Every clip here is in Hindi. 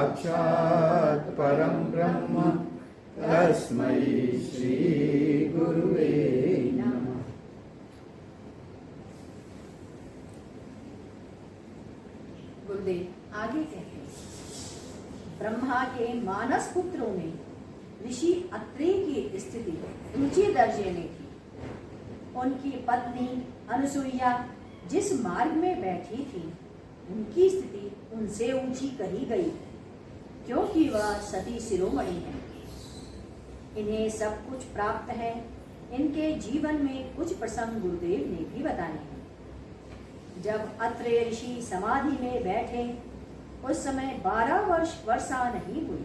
साक्षात् परं ब्रह्म तस्मै श्री गुरुवे नमः। गुरुदेव आगे कहते हैं, ब्रह्मा के मानस पुत्रों में ऋषि अत्रेय की स्थिति ऊंचे दर्जे में थी। उनकी पत्नी अनुसुईया जिस मार्ग में बैठी थी, उनकी स्थिति उनसे ऊंची कही गई, क्योंकि वह सती शिरोमणि है। इन्हें सब कुछ प्राप्त है। इनके जीवन में कुछ प्रसंग गुरुदेव ने भी बताए हैं। जब अत्रेय ऋषि समाधि में बैठे, उस समय 12 वर्ष वर्षा नहीं हुई,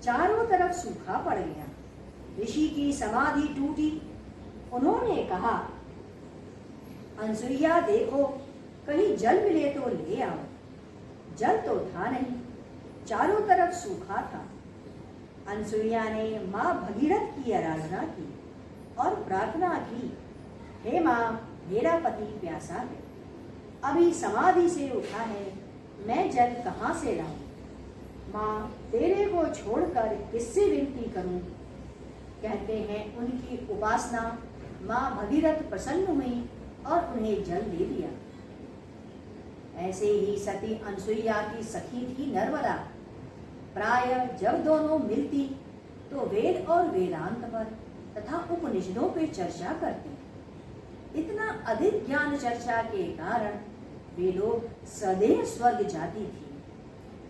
चारों तरफ सूखा पड़ गया। ऋषि की समाधि टूटी। उन्होंने कहा, अनुसुईया देखो, कहीं जल मिले तो ले आओ। जल तो था नहीं, चारों तरफ सूखा था। अनुसुईया ने माँ भगीरथ की आराधना की और प्रार्थना की, हे माँ, मेरा पति प्यासा है, अभी समाधि से उठा है, मैं जल कहाँ से लाऊं? माँ, तेरे को छोड़कर किससे विनती करूं? कहते हैं उनकी उपासना माँ भगीरथ प्रसन्न हुई और उन्हें जल दे दिया। ऐसे ही सती अनुसुईया की सखी थी नर्मदा। प्राय जब दोनों मिलती तो वेद और वेदांत पर तथा उपनिषदों पे चर्चा करती। इतना अधिक ज्ञान चर्चा के कारण वे लोग सदैव स्वर्ग जाती थी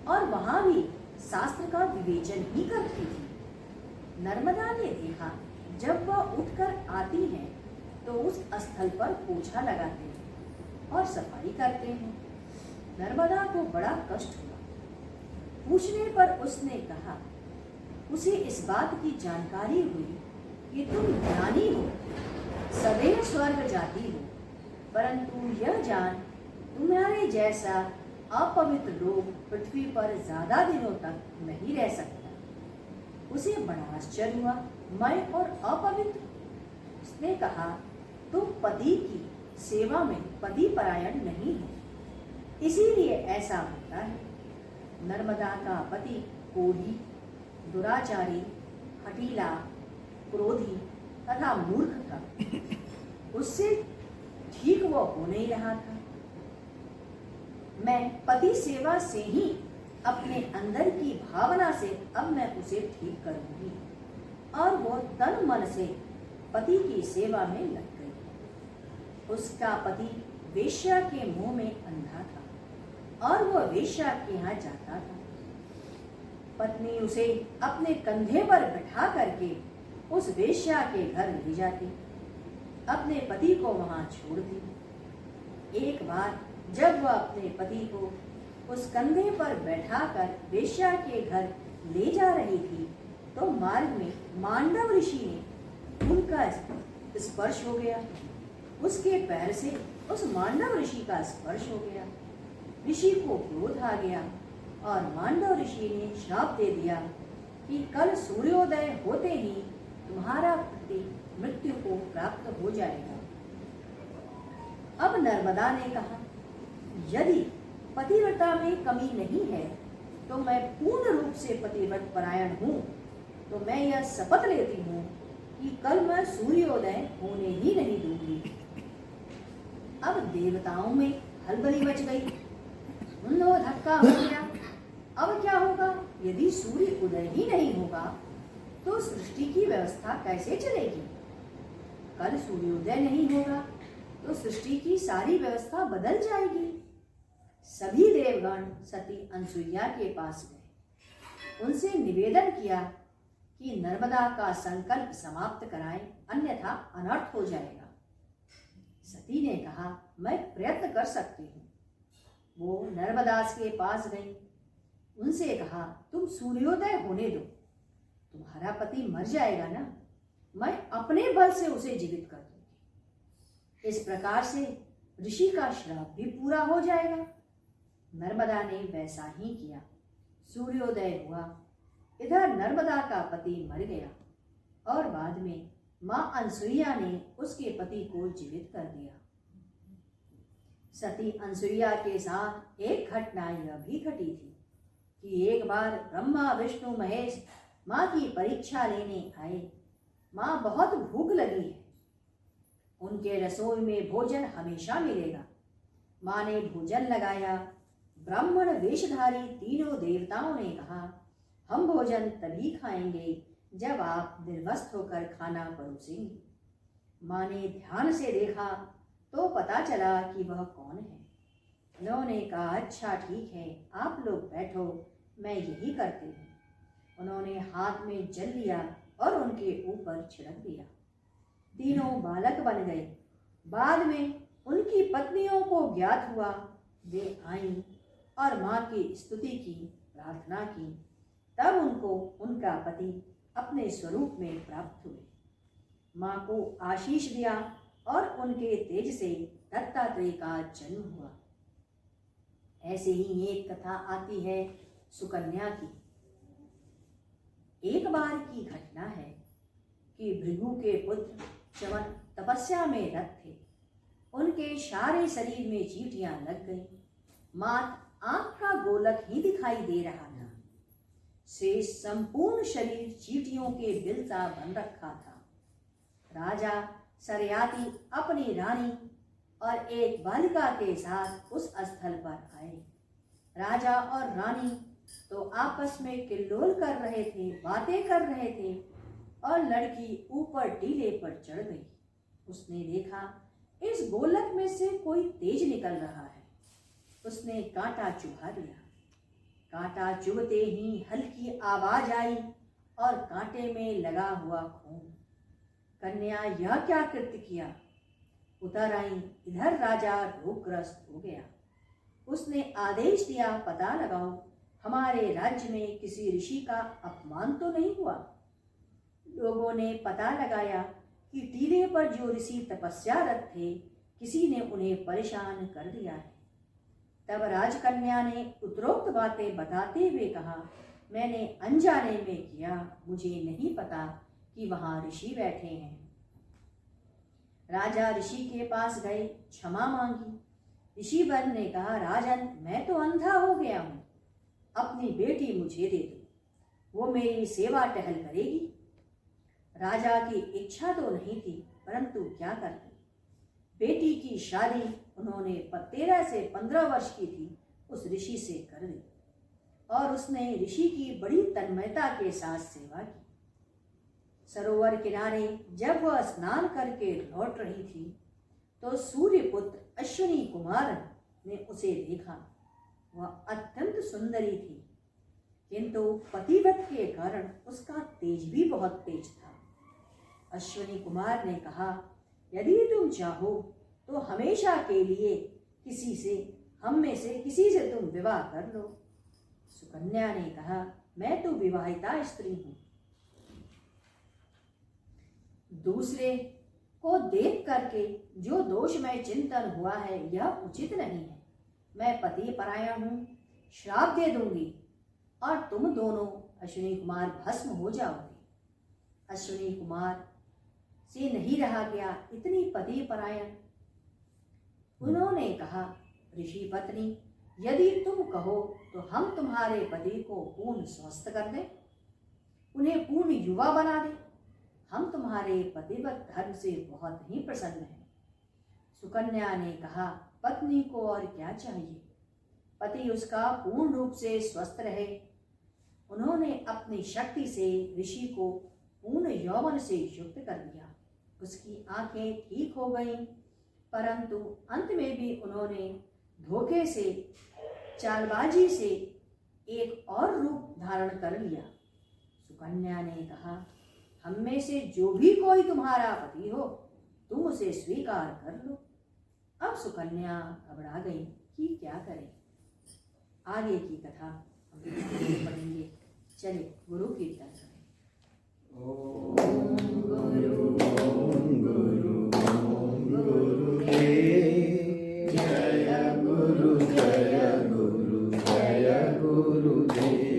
और वहां भी शास्त्र का विवेचन ही करती थी। नर्मदा ने देखा, जब वह उठकर आती हैं तो उस स्थल पर पोछा लगाते हैं और सफाई करते हैं। नर्मदा को बड़ा कष्ट हुआ। पूछने पर उसने कहा, उसे इस बात की जानकारी हुई कि तुम ज्ञानी हो, सदैव स्वर्ग जाती हो, परंतु यह जान तुम्हारे जैसा अपवित्र लोग पृथ्वी पर ज्यादा दिनों तक नहीं रह सकता। उसे बड़ा आश्चर्य हुआ, मैं और अपवित्र? उसने कहा, तुम पति की सेवा में पति परायण नहीं हो, इसीलिए ऐसा होता है। नर्मदा का पति कोढ़ी, दुराचारी, हठीला, क्रोधी तथा मूर्ख था। उससे ठीक वो हो नहीं रहा था। मैं पति सेवा से ही अपने अंदर की भावना से अब मैं उसे ठीक करूंगी, और वो तन मन से पति की सेवा में लग गई। उसका पति वेश्या के मुंह में अंधा था और वह वेश्या के यहाँ जाता था। पत्नी उसे अपने कंधे पर बैठा करके उस वेश्या के घर ले जाती, अपने पति को वहां छोड़ती। एक बार जब वह अपने पति को उस कंधे पर बैठाकर वेश्या के घर ले जा रही थी, तो मार्ग में मांडव ऋषि ने उनका स्पर्श हो गया। उसके पैर से उस मांडव ऋषि का स्पर्श हो गया। ऋषि को क्रोध आ गया और मांडव ऋषि ने श्राप दे दिया कि कल सूर्योदय होते ही तुम्हारा पति मृत्यु को प्राप्त हो जाएगा। अब नर्मदा ने कहा, यदि पतिव्रता में कमी नहीं है तो मैं पूर्ण रूप से पतिव्रत परायण हूँ, तो मैं यह शपथ लेती हूँ कि कल मैं सूर्योदय होने ही नहीं दूंगी। अब देवताओं में हलबली मच गई, उन्हें धक्का हो गया। अब क्या होगा? यदि सूर्य उदय ही नहीं होगा तो सृष्टि की व्यवस्था कैसे चलेगी? कल सूर्योदय नहीं होगा तो सृष्टि की सारी व्यवस्था बदल जाएगी। सभी देवगण सती अनुसुईया के पास गए, उनसे निवेदन किया कि नर्मदा का संकल्प समाप्त कराएं, अन्यथा अनर्थ हो जाएगा। सती ने कहा, मैं प्रयत्न कर सकती हूँ। वो नर्मदास के पास गई, उनसे कहा, तुम सूर्योदय होने दो, तुम्हारा पति मर जाएगा ना, मैं अपने बल से उसे जीवित कर दूंगी। इस प्रकार से ऋषि का श्राप भी पूरा हो जाएगा। नर्मदा ने वैसा ही किया। सूर्योदय हुआ। इधर नर्मदा का पति मर गया और बाद में मां अनसुईया ने उसके पति को जीवित कर दिया। सती अनसुईया के साथ एक घटना यह भी घटी थी कि एक बार ब्रह्मा विष्णु महेश माँ की परीक्षा लेने आए। माँ बहुत भूख लगी है, उनके रसोई में भोजन हमेशा मिलेगा। माँ ने भोजन लगाया। ब्राह्मण वेशधारी तीनों देवताओं ने कहा, हम भोजन तभी खाएंगे जब आप निर्वस्त्र होकर खाना परोसेंगे। माँ ने ध्यान से देखा तो पता चला कि वह कौन है। उन्होंने कहा, अच्छा ठीक है, आप लोग बैठो, मैं यही करती हूँ। उन्होंने हाथ में जल लिया और उनके ऊपर छिड़क दिया। तीनों बालक बन गए। बाद में उनकी पत्नियों को ज्ञात हुआ। वे आईं और माँ की स्तुति की, प्रार्थना की। तब उनको उनका पति अपने स्वरूप में प्राप्त हुए। माँ को आशीष दिया और उनके तेज से दत्तात्रेय का जन्म हुआ। ऐसे ही एक कथा आती है सुकन्या की। एक बार की घटना है कि भृगु के पुत्र च्यवन तपस्या में रत थे। उनके सारे शरीर में चींटियां लग गईं। मात्र आंख का गोलक ही दिखाई दे रहा था। शेष संपूर्ण शरीर चींटियों के बिल सा बन रखा था। राजा सरयाती अपनी रानी और एक बालिका के साथ उस स्थल पर आए। राजा और रानी तो आपस में किल्लोल कर रहे थे, बातें कर रहे थे, और लड़की ऊपर टीले पर चढ़ गई। उसने देखा इस गोलक में से कोई तेज निकल रहा है। उसने कांटा चुभा दिया। कांटा चुभते ही हल्की आवाज आई और कांटे में लगा हुआ खून। कन्या, यह क्या कृत्य किया? उतर आई। इधर राजा रोगग्रस्त हो गया। उसने आदेश दिया, पता लगाओ हमारे राज्य में किसी ऋषि का अपमान तो नहीं हुआ। लोगों ने पता लगाया कि टीले पर जो ऋषि तपस्यारत थे, किसी ने उन्हें परेशान कर दिया है। तब राजकन्या ने उत्तरोक्त बातें बताते हुए कहा, मैंने अनजाने में किया, मुझे नहीं पता कि वहां ऋषि बैठे हैं। राजा ऋषि के पास गए, क्षमा मांगी। ऋषि वन ने कहा, राजन, मैं तो अंधा हो गया हूं, अपनी बेटी मुझे दे दो, वो मेरी सेवा टहल करेगी। राजा की इच्छा तो नहीं थी, परंतु क्या करते। बेटी की शादी उन्होंने 13 से 15 वर्ष की थी उस ऋषि से कर दी और उसने ऋषि की बड़ी तन्मयता के साथ सेवा की। सरोवर किनारे जब वह स्नान करके लौट रही थी तो सूर्यपुत्र अश्विनी कुमार ने उसे देखा। वह अत्यंत सुंदरी थी, किंतु पतिव्रत के कारण उसका तेज भी बहुत तेज था। अश्विनी कुमार ने कहा, यदि तुम चाहो तो हमेशा के लिए हम में से किसी से तुम विवाह कर लो। सुकन्या ने कहा, मैं तो विवाहिता स्त्री हूं। दूसरे को देख करके जो दोषमय चिंतन हुआ है यह उचित नहीं है। मैं पति पराया हूं, श्राप दे दूंगी और तुम दोनों अश्विनी कुमार भस्म हो जाओगे। अश्विनी कुमार से नहीं रहा गया, इतनी पति परायण। उन्होंने कहा, ऋषि पत्नी, यदि तुम कहो तो हम तुम्हारे पति को पूर्ण स्वस्थ कर दें, उन्हें पूर्ण युवा बना दें। हम तुम्हारे पतिव्रत धर्म से बहुत ही प्रसन्न हैं। सुकन्या ने कहा, पत्नी को और क्या चाहिए, पति उसका पूर्ण रूप से स्वस्थ रहे। उन्होंने अपनी शक्ति से ऋषि को पूर्ण यौवन से युक्त कर दिया। उसकी आंखें ठीक हो गईं, परंतु अंत में भी उन्होंने धोखे से, चालबाजी से एक और रूप धारण कर लिया। सुकन्या ने कहा, हम में से जो भी कोई तुम्हारा पति हो, तुम उसे स्वीकार कर लो। अब सुकन्या घबरा गई कि क्या करे। आगे की कथा हम पढ़ेंगे। चले गुरु कीर्तन करें। ओम गुरु गुरुदेव, जय गुरु जय गुरु जय गुरुदेव।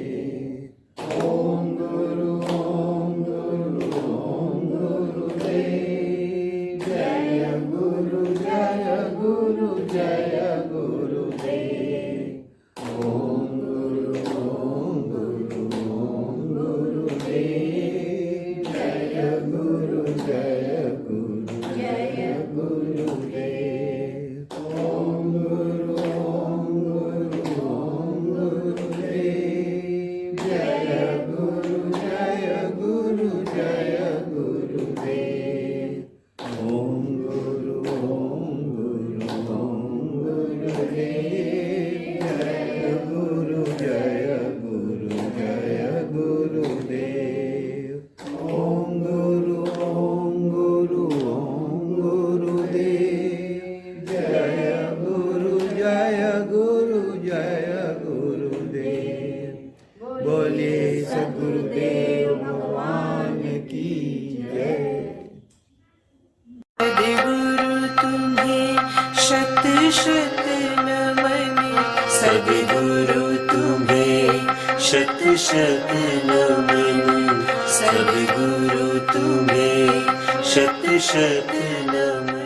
ओम गुरु गुरुदेव, जय गुरु जय गुरु जय गुरुदेव। ओम गुरु जय गुरु जय गुरु जय गुरुदेव। ओम गुरु ओम गुरु ओम गुरुदेव। जय गुरु जय गुरु जय गुरुदेव। बोले सद्गुरुदेव भगवान की जय। सद्गुरु तुम्हें शत शत नमन। सद्गुरु तुम्हें शत शत नमन। सद्गुरु तुम्हें शत शत नमन।